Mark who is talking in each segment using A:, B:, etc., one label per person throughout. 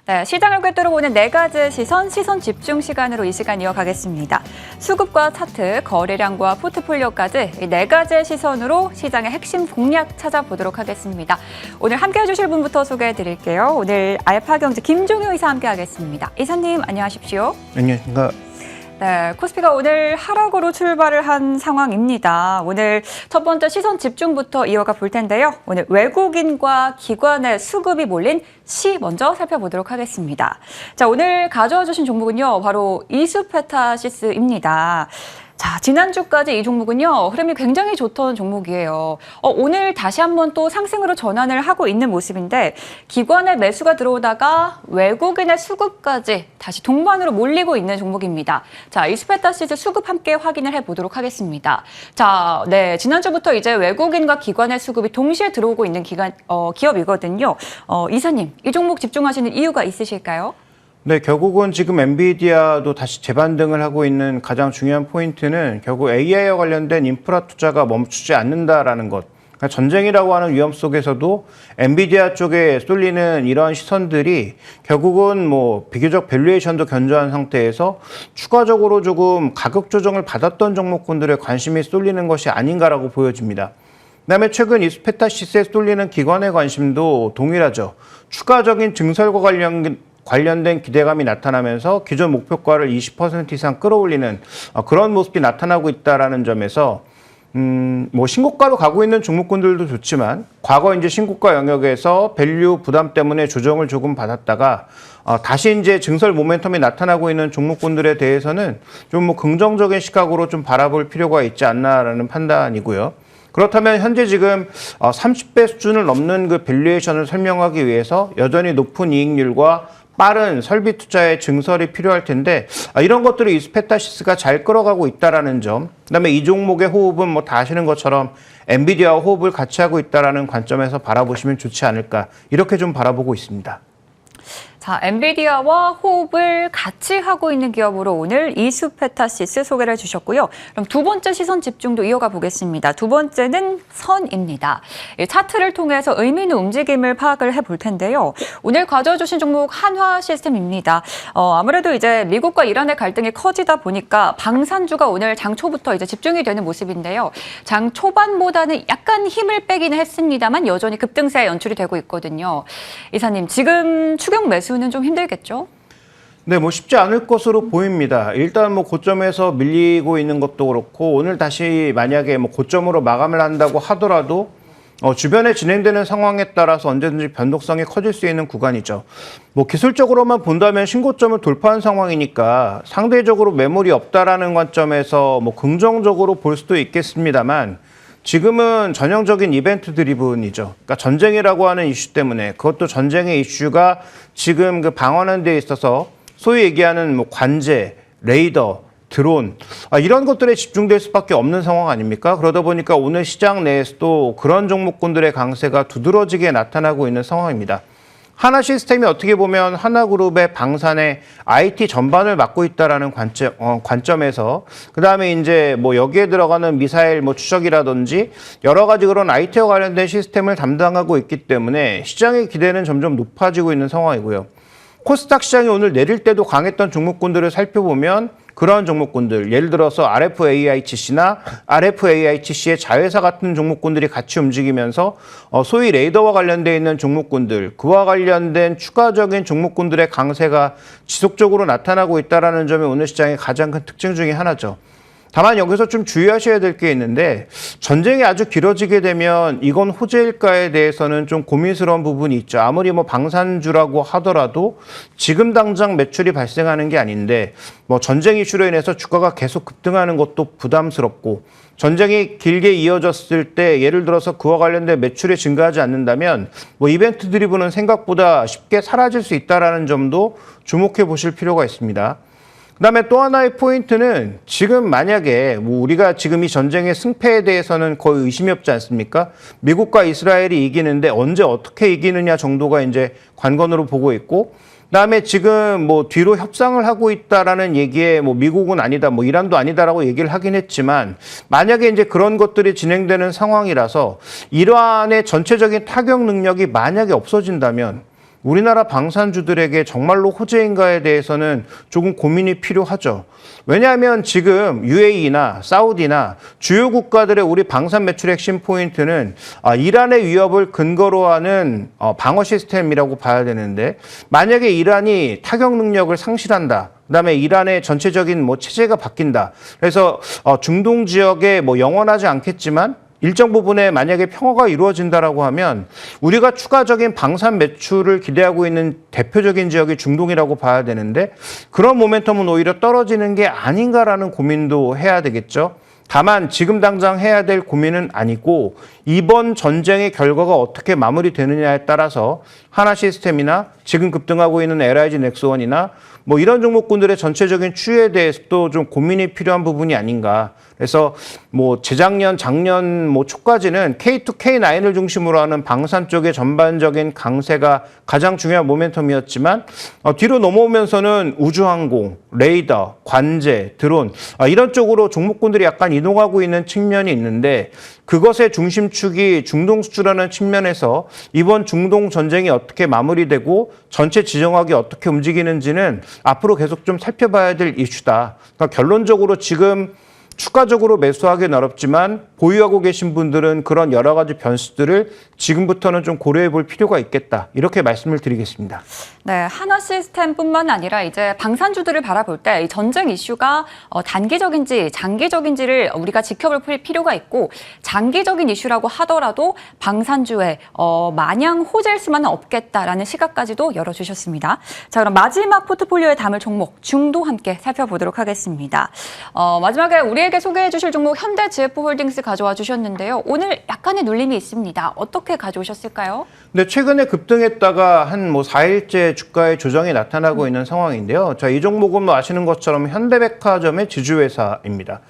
A: 네, 시장을 꿰뚫어보는 네 가지 시선 집중 시간으로 이 시간 이어가겠습니다. 수급과 차트, 거래량과 포트폴리오까지 이 네 가지의 시선으로 시장의 핵심 공략 찾아보도록 하겠습니다. 오늘 함께해 주실 분부터 소개해 드릴게요. 오늘 알파경제 김종효 이사 함께하겠습니다. 이사님 안녕하십시오.
B: 안녕하십니까.
A: 네, 코스피가 오늘 하락으로 출발을 한 상황입니다. 오늘 첫 번째 시선 집중부터 이어가 볼 텐데요. 오늘 외국인과 기관의 수급이 몰린 시 먼저 살펴보도록 하겠습니다. 자, 오늘 가져와 주신 종목은요. 바로 이수페타시스입니다. 자, 지난주까지 이 종목은요, 흐름이 굉장히 좋던 종목이에요. 오늘 다시 한번 또 상승으로 전환을 하고 있는 모습인데, 기관의 매수가 들어오다가 외국인의 수급까지 다시 동반으로 몰리고 있는 종목입니다. 자, 이수페타시스 수급 함께 확인을 해보도록 하겠습니다. 자, 네, 지난주부터 이제 외국인과 기관의 수급이 동시에 들어오고 있는 기업이거든요. 이사님, 이 종목 집중하시는 이유가 있으실까요?
B: 네, 결국은 지금 엔비디아도 다시 재반등을 하고 있는 가장 중요한 포인트는 결국 AI와 관련된 인프라 투자가 멈추지 않는다라는 것. 그러니까 전쟁이라고 하는 위험 속에서도 엔비디아 쪽에 쏠리는 이러한 시선들이 결국은 뭐 비교적 밸류에이션도 견조한 상태에서 추가적으로 조금 가격 조정을 받았던 종목군들의 관심이 쏠리는 것이 아닌가라고 보여집니다. 그다음에 최근 이수페타시스에 쏠리는 기관의 관심도 동일하죠. 추가적인 증설과 관련된 기대감이 나타나면서 기존 목표가를 20% 이상 끌어올리는 그런 모습이 나타나고 있다라는 점에서 뭐 신고가로 가고 있는 종목군들도 좋지만 과거 이제 신고가 영역에서 밸류 부담 때문에 조정을 조금 받았다가 다시 이제 증설 모멘텀이 나타나고 있는 종목군들에 대해서는 좀 뭐 긍정적인 시각으로 좀 바라볼 필요가 있지 않나라는 판단이고요. 그렇다면 현재 지금 30배 수준을 넘는 그 밸류에이션을 설명하기 위해서 여전히 높은 이익률과 빠른 설비 투자의 증설이 필요할 텐데 이런 것들을 이수페타시스가 잘 끌어가고 있다라는 점, 그다음에 이 종목의 호흡은 뭐 다 아시는 것처럼 엔비디아와 호흡을 같이 하고 있다라는 관점에서 바라보시면 좋지 않을까 이렇게 좀 바라보고 있습니다.
A: 자, 엔비디아와 호흡을 같이 하고 있는 기업으로 오늘 이수페타시스 소개를 해주셨고요. 그럼 두 번째 시선 집중도 이어가 보겠습니다. 두 번째는 선입니다. 차트를 통해서 의미 있는 움직임을 파악을 해볼 텐데요. 오늘 가져와 주신 종목 한화 시스템입니다. 아무래도 이제 미국과 이란의 갈등이 커지다 보니까 방산주가 오늘 장 초부터 이제 집중이 되는 모습인데요. 장 초반보다는 약간 힘을 빼기는 했습니다만 여전히 급등세에 연출이 되고 있거든요. 이사님, 지금 추격 매수는 좀 힘들겠죠?
B: 네, 뭐 쉽지 않을 것으로 보입니다. 일단 뭐 고점에서 밀리고 있는 것도 그렇고 오늘 다시 만약에 뭐 고점으로 마감을 한다고 하더라도 주변에 진행되는 상황에 따라서 언제든지 변동성이 커질 수 있는 구간이죠. 뭐 기술적으로만 본다면 신고점을 돌파한 상황이니까 상대적으로 매물이 없다라는 관점에서 뭐 긍정적으로 볼 수도 있겠습니다만 지금은 전형적인 이벤트 드리븐이죠. 그러니까 전쟁이라고 하는 이슈 때문에 그것도 전쟁의 이슈가 지금 그 방어하는 데 있어서 소위 얘기하는 뭐 관제, 레이더, 드론 이런 것들에 집중될 수밖에 없는 상황 아닙니까? 그러다 보니까 오늘 시장 내에서도 그런 종목군들의 강세가 두드러지게 나타나고 있는 상황입니다. 하나 시스템이 어떻게 보면 하나그룹의 방산의 IT 전반을 맡고 있다라는 관점에서 그다음에 이제 뭐 여기에 들어가는 미사일 뭐 추적이라든지 여러 가지 그런 IT와 관련된 시스템을 담당하고 있기 때문에 시장의 기대는 점점 높아지고 있는 상황이고요. 코스닥 시장이 오늘 내릴 때도 강했던 종목군들을 살펴보면 그런 종목군들, 예를 들어서 RFAICC나 RFAICC의 자회사 같은 종목군들이 같이 움직이면서 소위 레이더와 관련되어 있는 종목군들, 그와 관련된 추가적인 종목군들의 강세가 지속적으로 나타나고 있다는 점이 오늘 시장의 가장 큰 특징 중에 하나죠. 다만 여기서 좀 주의하셔야 될 게 있는데 전쟁이 아주 길어지게 되면 이건 호재일까에 대해서는 좀 고민스러운 부분이 있죠. 아무리 뭐 방산주라고 하더라도 지금 당장 매출이 발생하는 게 아닌데 뭐 전쟁 이슈로 인해서 주가가 계속 급등하는 것도 부담스럽고 전쟁이 길게 이어졌을 때 예를 들어서 그와 관련된 매출이 증가하지 않는다면 뭐 이벤트 드리븐은 생각보다 쉽게 사라질 수 있다는 점도 주목해 보실 필요가 있습니다. 그다음에 또 하나의 포인트는 지금 만약에 뭐 우리가 지금 이 전쟁의 승패에 대해서는 거의 의심이 없지 않습니까? 미국과 이스라엘이 이기는데 언제 어떻게 이기느냐 정도가 이제 관건으로 보고 있고 그다음에 지금 뭐 뒤로 협상을 하고 있다라는 얘기에 뭐 미국은 아니다, 뭐 이란도 아니다라고 얘기를 하긴 했지만 만약에 이제 그런 것들이 진행되는 상황이라서 이란의 전체적인 타격 능력이 만약에 없어진다면 우리나라 방산주들에게 정말로 호재인가에 대해서는 조금 고민이 필요하죠. 왜냐하면 지금 UAE나 사우디나 주요 국가들의 우리 방산 매출의 핵심 포인트는 이란의 위협을 근거로 하는 방어 시스템이라고 봐야 되는데, 만약에 이란이 타격 능력을 상실한다, 그다음에 이란의 전체적인 체제가 바뀐다, 그래서 중동 지역에 영원하지 않겠지만 일정 부분에 만약에 평화가 이루어진다라고 하면 우리가 추가적인 방산 매출을 기대하고 있는 대표적인 지역이 중동이라고 봐야 되는데, 그런 모멘텀은 오히려 떨어지는 게 아닌가라는 고민도 해야 되겠죠. 다만 지금 당장 해야 될 고민은 아니고, 이번 전쟁의 결과가 어떻게 마무리되느냐에 따라서 하나 시스템이나 지금 급등하고 있는 LIG 넥스원이나 이런 종목군들의 전체적인 추이에 대해서도 좀 고민이 필요한 부분이 아닌가. 그래서 재작년, 작년 초까지는 K2, K9을 중심으로 하는 방산 쪽의 전반적인 강세가 가장 중요한 모멘텀이었지만, 뒤로 넘어오면서는 우주항공, 레이더, 관제, 드론 이런 쪽으로 종목군들이 약간 이동하고 있는 측면이 있는데, 그것의 중심축이 중동 수출하는 측면에서 이번 중동 전쟁이 어떻게 마무리되고 전체 지정학이 어떻게 움직이는지는 앞으로 계속 좀 살펴봐야 될 이슈다. 그러니까 결론적으로 지금 추가적으로 매수하기는 어렵지만 보유하고 계신 분들은 그런 여러 가지 변수들을 지금부터는 좀 고려해 볼 필요가 있겠다, 이렇게 말씀을 드리겠습니다.
A: 네, 하나 시스템뿐만 아니라 이제 방산주들을 바라볼 때 이 전쟁 이슈가 단기적인지 장기적인지를 우리가 지켜볼 필요가 있고, 장기적인 이슈라고 하더라도 방산주에 마냥 호재일 수만은 없겠다라는 시각까지도 열어주셨습니다. 자, 그럼 마지막 포트폴리오에 담을 종목 중도 함께 살펴보도록 하겠습니다. 마지막에 우리에게 소개해 주실 종목 현대GF홀딩스 가져와 주셨는데요. 오늘 약간의 눌림이 있습니다. 어떻게 가져오셨을까요?
B: 네, 최근에 급등했다가 한 4일째 주가의 조정이 나타나고 있는 상황인데요. 자, 이 종목은 아시는 것처럼 현대백화점의 지주회사입니다.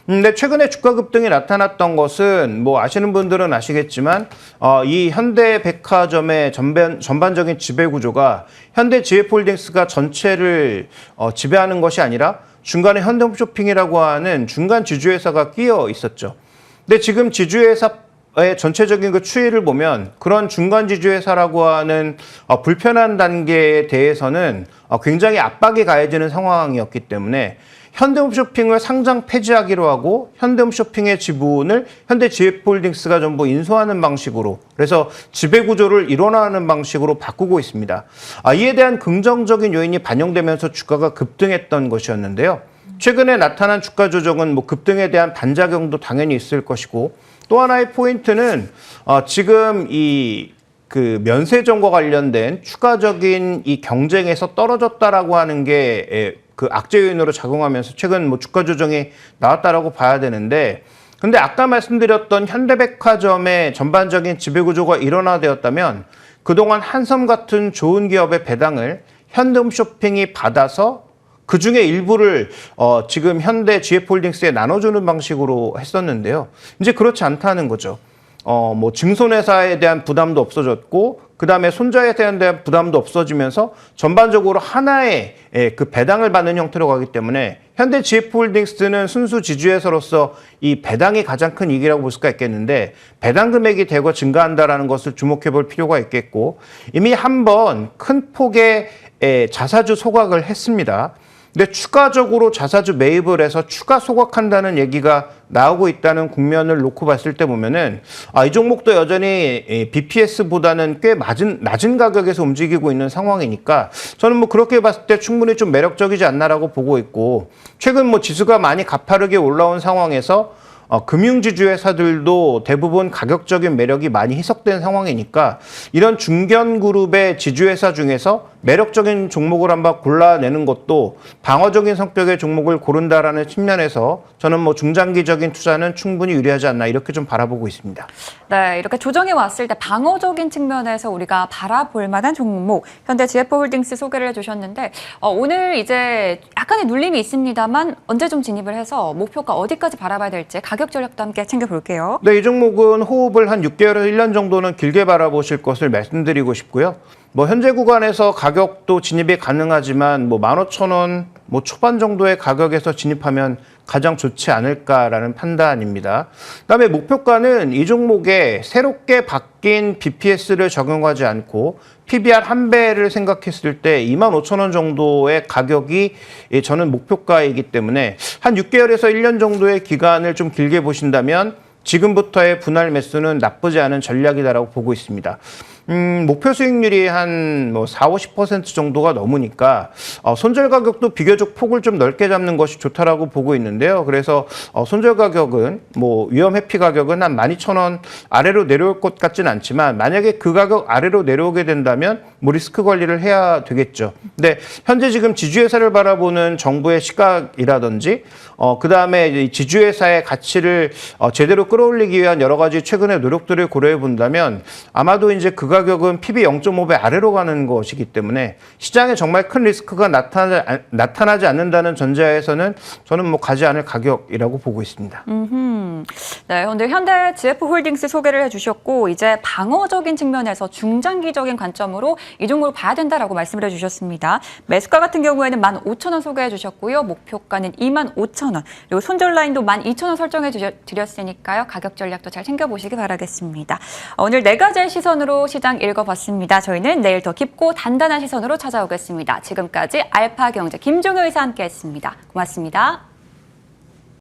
B: 근데 최근에 주가 급등이 나타났던 것은 아시는 분들은 아시겠지만 이 현대백화점의 전반적인 지배 구조가 현대GF홀딩스가 전체를 지배하는 것이 아니라 중간에 현대홈쇼핑이라고 하는 중간 지주회사가 끼어 있었죠. 근데 지금 지주회사의 전체적인 그 추이를 보면 그런 중간 지주회사라고 하는 불편한 단계에 대해서는 굉장히 압박이 가해지는 상황이었기 때문에 현대홈쇼핑을 상장 폐지하기로 하고 현대홈쇼핑의 지분을 현대GF홀딩스가 전부 인수하는 방식으로, 그래서 지배구조를 일원화하는 방식으로 바꾸고 있습니다. 이에 대한 긍정적인 요인이 반영되면서 주가가 급등했던 것이었는데요. 최근에 나타난 주가 조정은 급등에 대한 반작용도 당연히 있을 것이고, 또 하나의 포인트는 지금 그 면세점과 관련된 추가적인 이 경쟁에서 떨어졌다라고 하는 게 그 악재 요인으로 작용하면서 최근 주가 조정이 나왔다라고 봐야 되는데, 근데 아까 말씀드렸던 현대백화점의 전반적인 지배구조가 일원화되었다면 그동안 한섬 같은 좋은 기업의 배당을 현대홈쇼핑이 받아서 그 중에 일부를 지금 현대GF홀딩스에 나눠주는 방식으로 했었는데요. 이제 그렇지 않다는 거죠. 증손회사에 대한 부담도 없어졌고, 그 다음에 손자회사에 대한 부담도 없어지면서 전반적으로 하나의 그 배당을 받는 형태로 가기 때문에 현대GF홀딩스는 순수 지주회사로서 이 배당이 가장 큰 이익이라고 볼 수가 있겠는데, 배당 금액이 대거 증가한다는 것을 주목해 볼 필요가 있겠고, 이미 한번 큰 폭의 자사주 소각을 했습니다. 근데 추가적으로 자사주 매입을 해서 추가 소각한다는 얘기가 나오고 있다는 국면을 놓고 봤을 때 보면은 이 종목도 여전히 BPS보다는 꽤 낮은 가격에서 움직이고 있는 상황이니까 저는 그렇게 봤을 때 충분히 좀 매력적이지 않나라고 보고 있고, 최근 지수가 많이 가파르게 올라온 상황에서 금융지주 회사들도 대부분 가격적인 매력이 많이 희석된 상황이니까 이런 중견그룹의 지주회사 중에서 매력적인 종목을 한번 골라내는 것도 방어적인 성격의 종목을 고른다라는 측면에서 저는 중장기적인 투자는 충분히 유리하지 않나, 이렇게 좀 바라보고 있습니다.
A: 네, 이렇게 조정이 왔을 때 방어적인 측면에서 우리가 바라볼 만한 종목 현대GF홀딩스 소개를 해주셨는데, 오늘 이제 약간의 눌림이 있습니다만 언제쯤 진입을 해서 목표가 어디까지 바라봐야 될지 가격 전략도 함께 챙겨볼게요.
B: 네, 이 종목은 호흡을 한 6개월에서 1년 정도는 길게 바라보실 것을 말씀드리고 싶고요. 현재 구간에서 가격도 진입이 가능하지만 15,000원 뭐 초반 정도의 가격에서 진입하면 가장 좋지 않을까라는 판단입니다. 그다음에 목표가는 이 종목에 새롭게 바뀐 BPS를 적용하지 않고 PBR 1배를 생각했을 때 25,000원 정도의 가격이 저는 목표가이기 때문에 한 6개월에서 1년 정도의 기간을 좀 길게 보신다면 지금부터의 분할 매수는 나쁘지 않은 전략이다라고 보고 있습니다. 목표 수익률이 한 40-50% 정도가 넘으니까 손절 가격도 비교적 폭을 좀 넓게 잡는 것이 좋다라고 보고 있는데요. 그래서 손절 가격은 위험 회피 가격은 한 12,000원 아래로 내려올 것 같지는 않지만 만약에 그 가격 아래로 내려오게 된다면 리스크 관리를 해야 되겠죠. 근데 현재 지금 지주회사를 바라보는 정부의 시각이라든지 그다음에 지주회사의 가치를 제대로 끌어올리기 위한 여러 가지 최근의 노력들을 고려해 본다면 아마도 이제 그 가격은 PB 0.5배 아래로 가는 것이기 때문에 시장에 정말 큰 리스크가 나타나지 않는다는 전제하에서는 저는 가지 않을 가격이라고 보고 있습니다.
A: 네, 오늘 현대 GF홀딩스 소개를 해주셨고 이제 방어적인 측면에서 중장기적인 관점으로 이 종목을 봐야 된다라고 말씀을 해주셨습니다. 매수가 같은 경우에는 15,000원 소개해 주셨고요. 목표가는 25,000원, 그리고 손절 라인도 12,000원 설정해 드렸으니까요. 가격 전략도 잘 챙겨보시기 바라겠습니다. 오늘 4가지의 시선으로 시장 읽어봤습니다. 저희는 내일 더 깊고 단단한 시선으로 찾아오겠습니다. 지금까지 알파경제 김종효 이사 함께했습니다. 고맙습니다.